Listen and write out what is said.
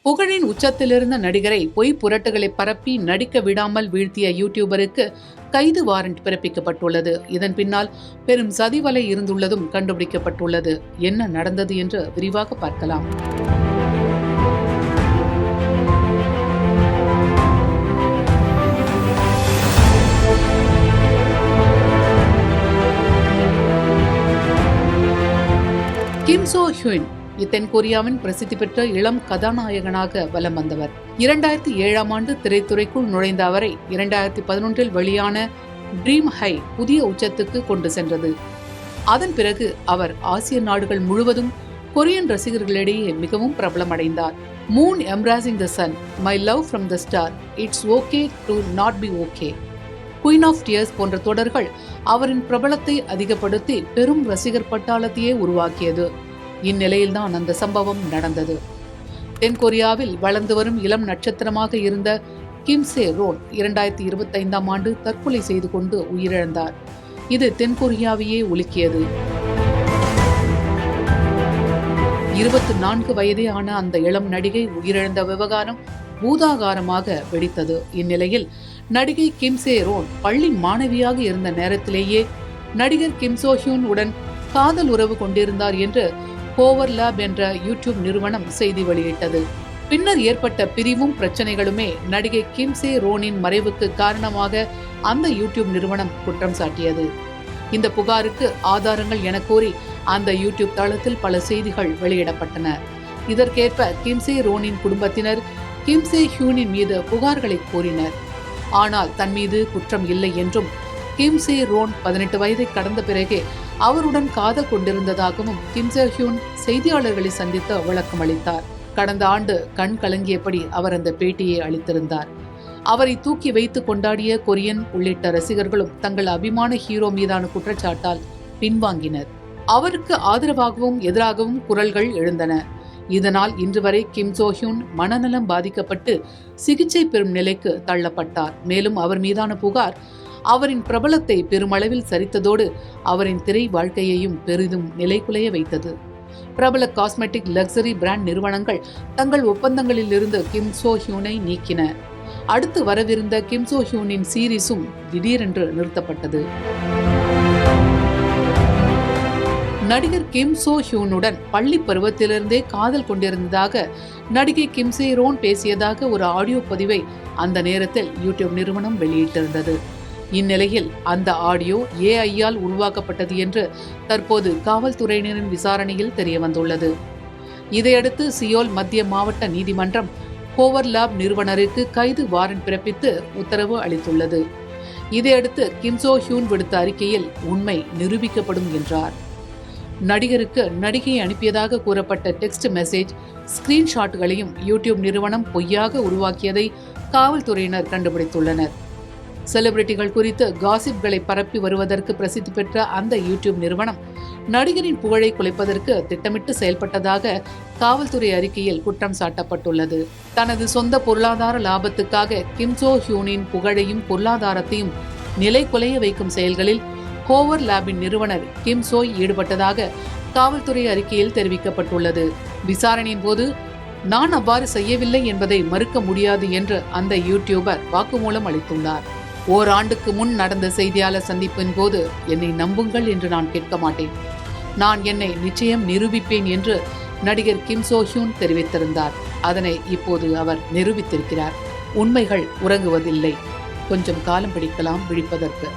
புகழின் உச்சத்திலிருந்த நடிகரை பொய் புரட்டுகளை பரப்பி நடிக்க விடாமல் வீழ்த்திய யூடியூபருக்கு கைது வாரண்ட் பிறப்பிக்கப்பட்டுள்ளது. இதன் பின்னால் பெரும் சதிவலை இருந்துள்ளதும் கண்டுபிடிக்கப்பட்டுள்ளது. என்ன நடந்தது என்று விரிவாக பார்க்கலாம். கிம் சோ ஹ்யூன் தென்கொரியாவின் பிரசித்தி பெற்ற இளம் கதாநாயகனாக வலம் வந்தவர். 2007ஆம் ஆண்டு திரைத்துறைக்குள் நுழைந்த அவரை 2011இல் வெளியான ட்ரீம் ஹை புதிய உச்சத்துக்கு கொண்டு சென்றது. அதன் பிறகு அவர் ஆசிய நாடுகள் முழுவதும் கொரியன் ரசிகர்களிடையே மிகவும் பிரபலமடைந்தார். Moon embracing the sun, my love from the star, it's okay to not be okay, queen of tears போன்ற தொடர்கள் அவரின் பிரபலத்தை அதிகப்படுத்தி பெரும் ரசிகர் பட்டாளத்தையே உருவாக்கியது. இந்நிலையில்தான் அந்த சம்பவம் நடந்தது. தென்கொரியாவில் வளர்ந்து வரும் இளம் நட்சத்திரமாக இருந்த கிம் சே ரோன் 2025ஆம் ஆண்டு தற்கொலை செய்து கொண்டு உயிரிழந்தார். இது தென்கொரியாவையே உலுக்கியது. 24 வயதே ஆன அந்த இளம் நடிகை உயிரிழந்த விவகாரம் பூதாகாரமாக வெடித்தது. இந்நிலையில் நடிகை கிம் சே ரோன் பள்ளி மாணவியாக இருந்த நேரத்திலேயே நடிகர் கிம் சோ ஹ்யூன் உடன் காதல் உறவு கொண்டிருந்தார் என்று ஹோவர் லேப் என்ற யூடியூப் நிறுவனம் செய்தி வெளியிட்டது. பின்னர் ஏற்பட்ட பிரிவும் பிரச்சனைகளுமே நடிகை கிம் சே ரோனின் மறைவுக்கு காரணமாக அந்த யூடியூப் நிறுவனம் குற்றம் சாட்டியது. இந்த புகாருக்கு ஆதாரங்கள் என கோரி அந்த யூடியூப் தளத்தில் பல செய்திகள் வெளியிடப்பட்டன. இதற்கேற்ப கிம் சே ரோனின் குடும்பத்தினர் கிம் சே ஹ்யூனின் மீது புகார்களை கோரினர். ஆனால் தன் மீது குற்றம் இல்லை என்றும் கிம் சே ரோன் 18 வயதை கடந்த பிறகே அவருடன் காதல் கொண்டிருந்ததாகவும் கிம் சே ஹ்யூன் செய்தியாளர்களை சந்தித்து விளக்கம் அளித்தார். கடந்த ஆண்டு கண் கலங்கியபடி அவர் அந்த பேட்டியை அளித்திருந்தார். அவரை தூக்கி வைத்து கொண்டாடிய கொரியன் உள்ளிட்ட ரசிகர்களும் தங்கள் அபிமான ஹீரோ மீதான குற்றச்சாட்டால் பின்வாங்கினர். அவருக்கு ஆதரவாகவும் எதிராகவும் குரல்கள் எழுந்தன. இதனால் இன்று வரை கிம் சோ ஹ்யூன் மனநலம் பாதிக்கப்பட்டு சிகிச்சை பெறும் நிலைக்கு தள்ளப்பட்டார். மேலும் அவர் மீதான புகார் அவரின் பிரபலத்தை பெருமளவில் சரித்ததோடு அவரின் திரை வாழ்க்கையையும் பெரிதும் நிலைகுலைய வைத்தது. பிரபல காஸ்மெட்டிக் லக்ஸரி பிராண்ட் நிறுவனங்கள் தங்கள் ஒப்பந்தங்களில் இருந்து கிம் சோ ஹ்யூனை நீக்கின. அடுத்து வரவிருந்த கிம் சோ ஹ்யூனின் சீரீஸும் திடீரென்று நிறுத்தப்பட்டது. நடிகர் கிம் சோ ஹ்யூனுடன் பள்ளி பருவத்திலிருந்தே காதல் கொண்டிருந்ததாக நடிகை கிம் சே ரோன் பேசியதாக ஒரு ஆடியோ பதிவை அந்த நேரத்தில் யூடியூப் நிறுவனம் வெளியிட்டிருந்தது. இந்நிலையில் அந்த ஆடியோ AI-யால் உருவாக்கப்பட்டது என்று தற்போது காவல்துறையினரின் விசாரணையில் தெரியவந்துள்ளது. இதையடுத்து சியோல் மத்திய மாவட்ட நீதிமன்றம் ஹோவர் லேப் நிறுவனருக்கு கைது வாரண்ட் பிறப்பித்து உத்தரவு அளித்துள்ளது. இதையடுத்து கிம் சோ ஹ்யூன் விடுத்த அறிக்கையில் உண்மை நிரூபிக்கப்படும் என்றார். நடிகருக்கு நடிகை அனுப்பியதாக கூறப்பட்ட டெக்ஸ்ட் மெசேஜ் ஸ்கிரீன்ஷாட்டுகளையும் யூடியூப் நிறுவனம் பொய்யாக உருவாக்கியதை காவல்துறையினர் கண்டுபிடித்துள்ளனர். செலிபிரிட்டிகள் குறித்து காசிப்களை பரப்பி வருவதற்கு பிரசித்தி பெற்ற அந்த யூடியூப் நிறுவனம் நடிகரின் புகழை குலைப்பதற்கு திட்டமிட்டு செயல்பட்டதாக காவல்துறை அறிக்கையில் குற்றம் சாட்டப்பட்டுள்ளது. தனது சொந்த பொருளாதார லாபத்துக்காக கிம் சோ ஹ்யூனின் புகழையும் பொருளாதாரத்தையும் நிலைகுலைய வைக்கும் செயல்களில் ஹோவர் லேபின் நிறுவனர் கிம் சோய் ஈடுபட்டதாக காவல்துறை அறிக்கையில் தெரிவிக்கப்பட்டுள்ளது. விசாரணையின் போது நான் அவ்வாறு செய்யவில்லை என்பதை மறுக்க முடியாது என்று அந்த யூடியூபர் வாக்குமூலம் அளித்துள்ளார். ஓராண்டுக்கு முன் நடந்த செய்தியாளர் சந்திப்பின் போது என்னை நம்புங்கள் என்று நான் கேட்க மாட்டேன், நான் என்னை நிச்சயம் நிரூபிப்பேன் என்று நடிகர் கிம் சோ ஹ்யூன் தெரிவித்திருந்தார். அதனை இப்போது அவர் நிரூபித்திருக்கிறார். உண்மைகள் உறங்குவதில்லை, கொஞ்சம் காலம் பிடிக்கலாம் விழிப்பதற்கு.